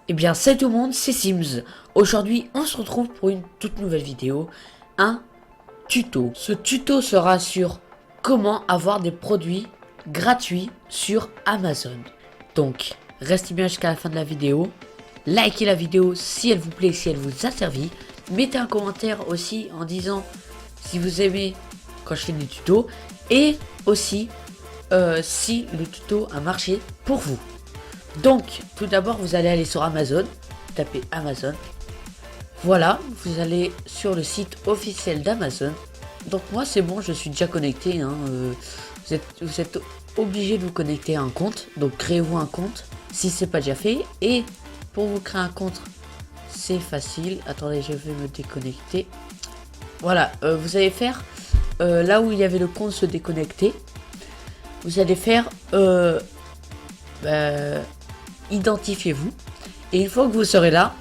Eh bien salut tout le monde, c'est Sims. Aujourd'hui on se retrouve pour une toute nouvelle vidéo, un tuto. Ce tuto sera sur comment avoir des produits gratuits sur Amazon. Donc restez bien jusqu'à la fin de la vidéo, likez la vidéo si elle vous plaît, si elle vous a servi. Mettez un commentaire aussi en disant si vous aimez quand je fais des tutos et aussi si le tuto a marché pour vous. Donc, tout d'abord, vous allez aller sur Amazon, tapez Amazon. Voilà, vous allez sur le site officiel d'Amazon. Donc moi, c'est bon, je suis déjà connecté. Vous êtes obligé de vous connecter à un compte. Donc, créez-vous un compte si c'est pas déjà fait. Et pour vous créer un compte, c'est facile. Attendez, je vais me déconnecter. Voilà, vous allez faire là où il y avait le compte se déconnecter. Vous allez faire identifiez-vous et une fois que vous serez là,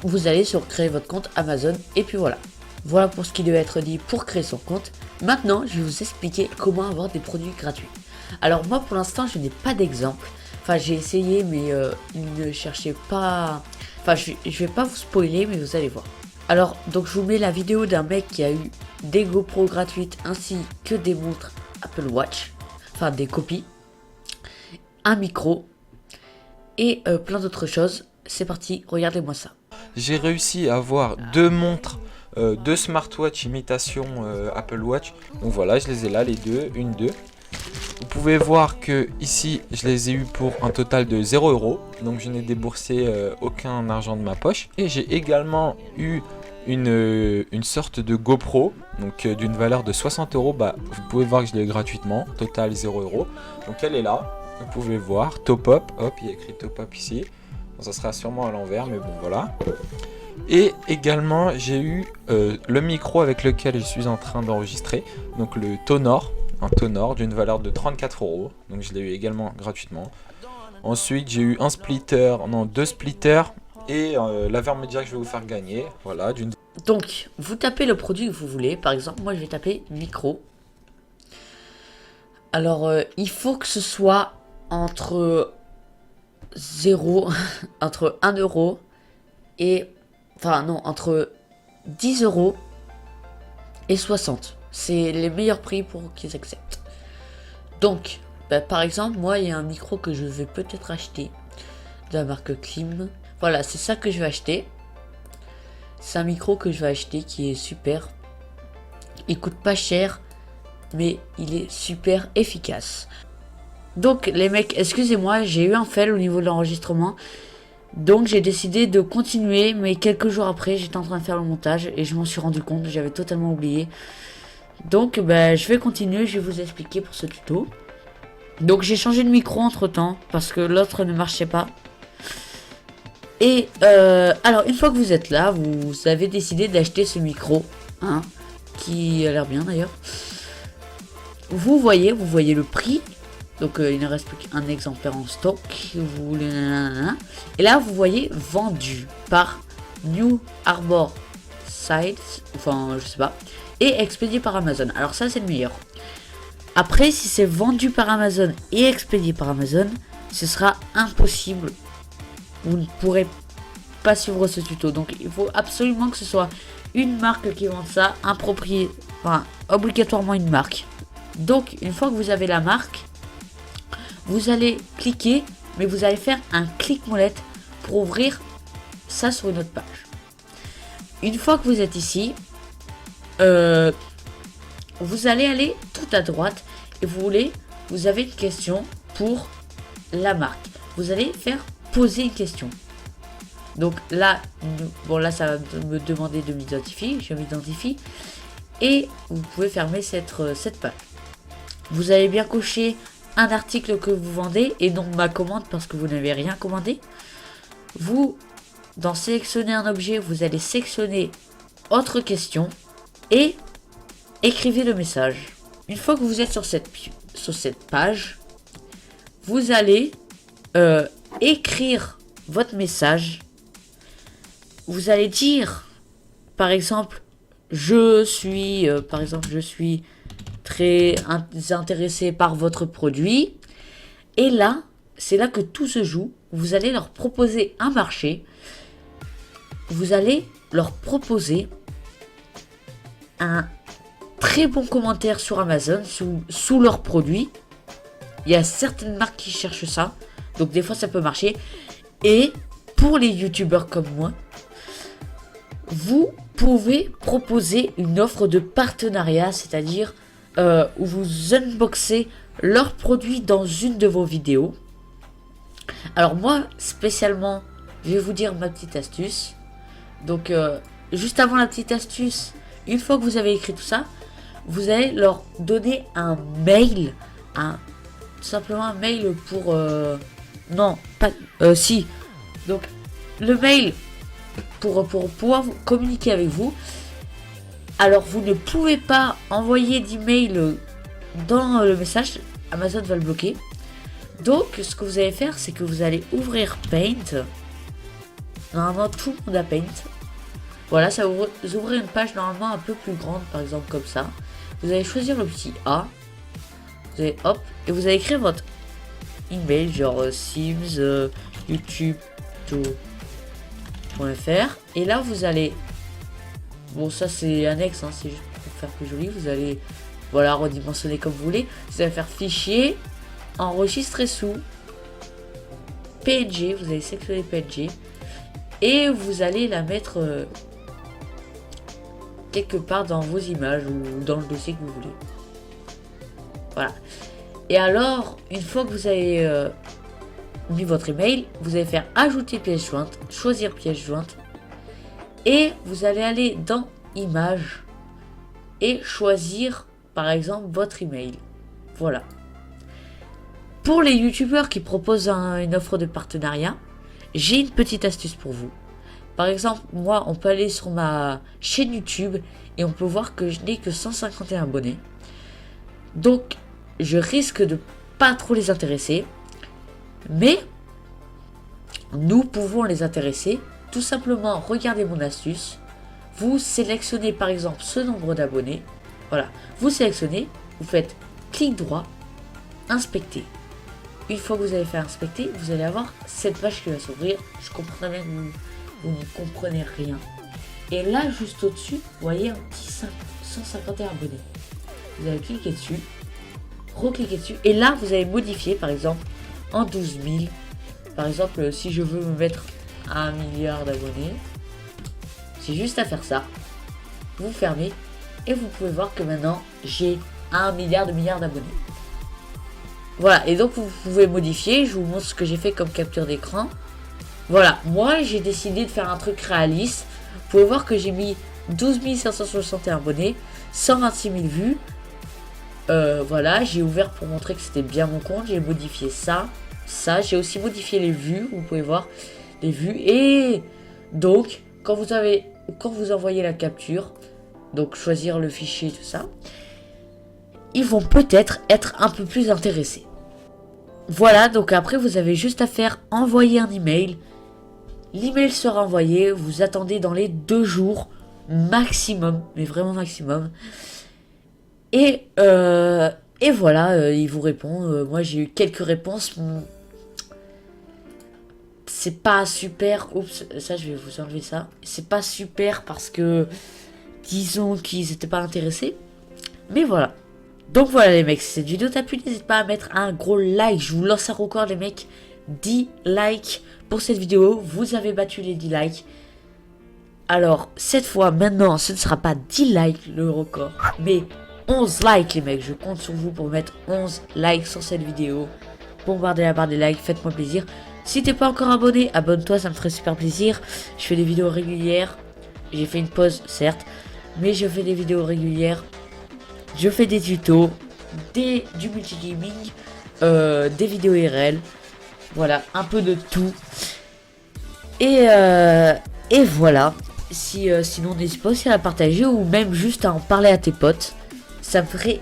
vous allez sur créer votre compte Amazon et puis voilà pour ce qui devait être dit pour créer son compte. Maintenant je vais vous expliquer comment avoir des produits gratuits. Alors moi pour l'instant je n'ai pas d'exemple, enfin j'ai essayé mais ne cherchez pas, enfin je vais pas vous spoiler mais vous allez voir. Alors donc je vous mets la vidéo d'un mec qui a eu des GoPro gratuites ainsi que des montres Apple Watch, enfin des copies, un micro et plein d'autres choses. C'est parti, regardez-moi ça. J'ai réussi à avoir deux montres, deux smartwatch imitation Apple Watch. Donc voilà, je les ai là, les deux, deux. Vous pouvez voir que ici, je les ai eu pour un total de 0 €. Donc je n'ai déboursé aucun argent de ma poche. Et j'ai également eu une sorte de GoPro, donc d'une valeur de 60 €. Bah, vous pouvez voir que je l'ai eu gratuitement, total 0 €. Donc elle est là. Vous pouvez voir, top up, hop, il y a écrit top up ici. Bon, ça sera sûrement à l'envers, mais bon, voilà. Et également, j'ai eu le micro avec lequel je suis en train d'enregistrer, donc le Tonor, un Tonor d'une valeur de 34 €. Donc je l'ai eu également gratuitement. Ensuite, j'ai eu deux splitters et l'avermédia que je vais vous faire gagner. Voilà, Donc, vous tapez le produit que vous voulez. Par exemple, moi je vais taper micro. Alors, il faut que ce soit entre 0, entre 1 € et... Enfin non, entre 10 € et 60. C'est les meilleurs prix pour qu'ils acceptent. Donc, par exemple, moi il y a un micro que je vais peut-être acheter de la marque Klim. Voilà, c'est ça que je vais acheter. C'est un micro que je vais acheter qui est super. Il coûte pas cher, mais il est super efficace. Donc les mecs, excusez-moi, j'ai eu un fail au niveau de l'enregistrement. Donc j'ai décidé de continuer, mais quelques jours après, j'étais en train de faire le montage et je m'en suis rendu compte, j'avais totalement oublié. Donc je vais continuer, je vais vous expliquer pour ce tuto. Donc j'ai changé de micro entre temps, parce que l'autre ne marchait pas. Et alors une fois que vous êtes là, vous avez décidé d'acheter ce micro, hein, qui a l'air bien d'ailleurs. Vous voyez le prix. Donc il ne reste plus qu'un exemplaire en stock. Vous voulez... Et là vous voyez vendu par New Arbor Sites, enfin je sais pas, et expédié par Amazon. Alors ça c'est le meilleur. Après si c'est vendu par Amazon et expédié par Amazon, ce sera impossible. Vous ne pourrez pas suivre ce tuto. Donc il faut absolument que ce soit une marque qui vende ça, enfin obligatoirement une marque. Donc une fois que vous avez la marque, vous allez cliquer, mais vous allez faire un clic-molette pour ouvrir ça sur une autre page. Une fois que vous êtes ici, vous allez aller tout à droite et vous avez une question pour la marque. Vous allez faire poser une question. Donc là, là ça va me demander de m'identifier, je m'identifie et vous pouvez fermer cette page. Vous allez bien cocher un article que vous vendez et donc ma commande parce que vous n'avez rien commandé. Dans sélectionner un objet, vous allez sélectionner autre question et écrivez le message. Une fois que vous êtes sur cette page, vous allez écrire votre message. Vous allez dire, par exemple, je suis très intéressé par votre produit. Et là, c'est là que tout se joue. vous allez leur proposer un marché. Vous allez leur proposer un très bon commentaire sur Amazon sous leurs produits. Il y a certaines marques qui cherchent ça. Donc des fois ça peut marcher. Et pour les youtubeurs comme moi, vous pouvez proposer une offre de partenariat, c'est-à-dire où vous unboxez leurs produits dans une de vos vidéos. Alors moi, spécialement, je vais vous dire ma petite astuce. Donc, juste avant la petite astuce, une fois que vous avez écrit tout ça, vous allez leur donner un mail, tout simplement un mail pour... non, pas... si. Donc, le mail pour pouvoir communiquer avec vous. Alors, vous ne pouvez pas envoyer d'email dans le message. Amazon va le bloquer. Donc, ce que vous allez faire, c'est que vous allez ouvrir Paint. Normalement, tout le monde a Paint. Voilà, ça va vous ouvrir une page normalement un peu plus grande, par exemple comme ça. Vous allez choisir le petit A. Vous allez, hop, et vous allez écrire votre email, genre sims, youtube.fr. Et là, vous allez... Bon, ça c'est annexe, hein, c'est juste pour faire plus joli. Vous allez, voilà, redimensionner comme vous voulez. Vous allez faire fichier, enregistrer sous PNG. Vous allez sélectionner PNG. Et vous allez la mettre quelque part dans vos images ou dans le dossier que vous voulez. Voilà. Et alors, une fois que vous avez mis votre email, vous allez faire ajouter pièce jointe, choisir pièce jointe. Et vous allez aller dans images et choisir par exemple votre email. Voilà. Pour les youtubeurs qui proposent une offre de partenariat, j'ai une petite astuce pour vous. Par exemple, moi, on peut aller sur ma chaîne YouTube et on peut voir que je n'ai que 151 abonnés. Donc, je risque de pas trop les intéresser. Mais, nous pouvons les intéresser. Tout simplement, regardez mon astuce. Vous sélectionnez par exemple ce nombre d'abonnés. Voilà. Vous sélectionnez, vous faites clic droit, inspecter. Une fois que vous avez fait inspecter, vous allez avoir cette page qui va s'ouvrir. Je comprends bien que vous ne comprenez rien. Et là, juste au-dessus, vous voyez un petit 151 abonnés. Vous allez cliquer dessus, recliquer dessus. Et là, vous allez modifier, par exemple, en 12 000. Par exemple, si je veux me mettre à 1 milliard d'abonnés, c'est juste à faire ça. Vous fermez et vous pouvez voir que maintenant, j'ai 1 milliard d'abonnés. Voilà, et donc vous pouvez modifier. Je vous montre ce que j'ai fait comme capture d'écran. Voilà, moi j'ai décidé de faire un truc réaliste. Vous pouvez voir que j'ai mis 12 561 abonnés, 126 000 vues. Voilà, j'ai ouvert pour montrer que c'était bien mon compte. J'ai modifié ça. J'ai aussi modifié les vues. Vous pouvez voir les vues. Et donc, quand vous envoyez la capture, donc choisir le fichier, tout ça, ils vont peut-être être un peu plus intéressés. Voilà, donc après vous avez juste à faire envoyer un email. L'email sera envoyé, vous attendez dans les 2 jours maximum, mais vraiment maximum. Et voilà, il vous répond. Moi j'ai eu quelques réponses. C'est pas super. Oups, ça je vais vous enlever ça. C'est pas super parce que disons qu'ils n'étaient pas intéressés. Mais voilà. Donc voilà les mecs, si cette vidéo t'a plu, n'hésite pas à mettre un gros like. Je vous lance un record les mecs. 10 likes pour cette vidéo. Vous avez battu les 10 likes. Alors cette fois maintenant ce ne sera pas 10 likes le record, mais 11 likes les mecs. Je compte sur vous pour mettre 11 likes sur cette vidéo. Bombardez la barre des likes, faites-moi plaisir. Si t'es pas encore abonné, abonne-toi, ça me ferait super plaisir. Je fais des vidéos régulières. J'ai fait une pause certes, mais je fais des vidéos régulières. Je fais des tutos, du multigaming, des vidéos IRL, voilà, un peu de tout. Et voilà, sinon n'hésite pas aussi à la partager ou même juste à en parler à tes potes. Ça me ferait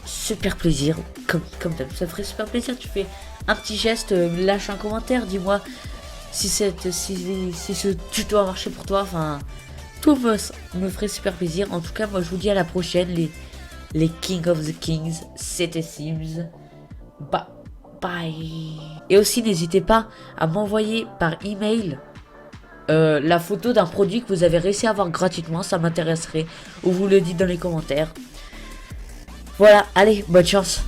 super plaisir, comme d'hab, ça me ferait super plaisir. Tu fais un petit geste, lâche un commentaire, dis-moi si ce tuto a marché pour toi, enfin... Tout me ferait super plaisir. En tout cas, moi je vous dis à la prochaine, les King of the Kings, c'était Sims. Bye. Et aussi, n'hésitez pas à m'envoyer par email la photo d'un produit que vous avez réussi à avoir gratuitement. Ça m'intéresserait. Ou vous le dites dans les commentaires. Voilà, allez, bonne chance.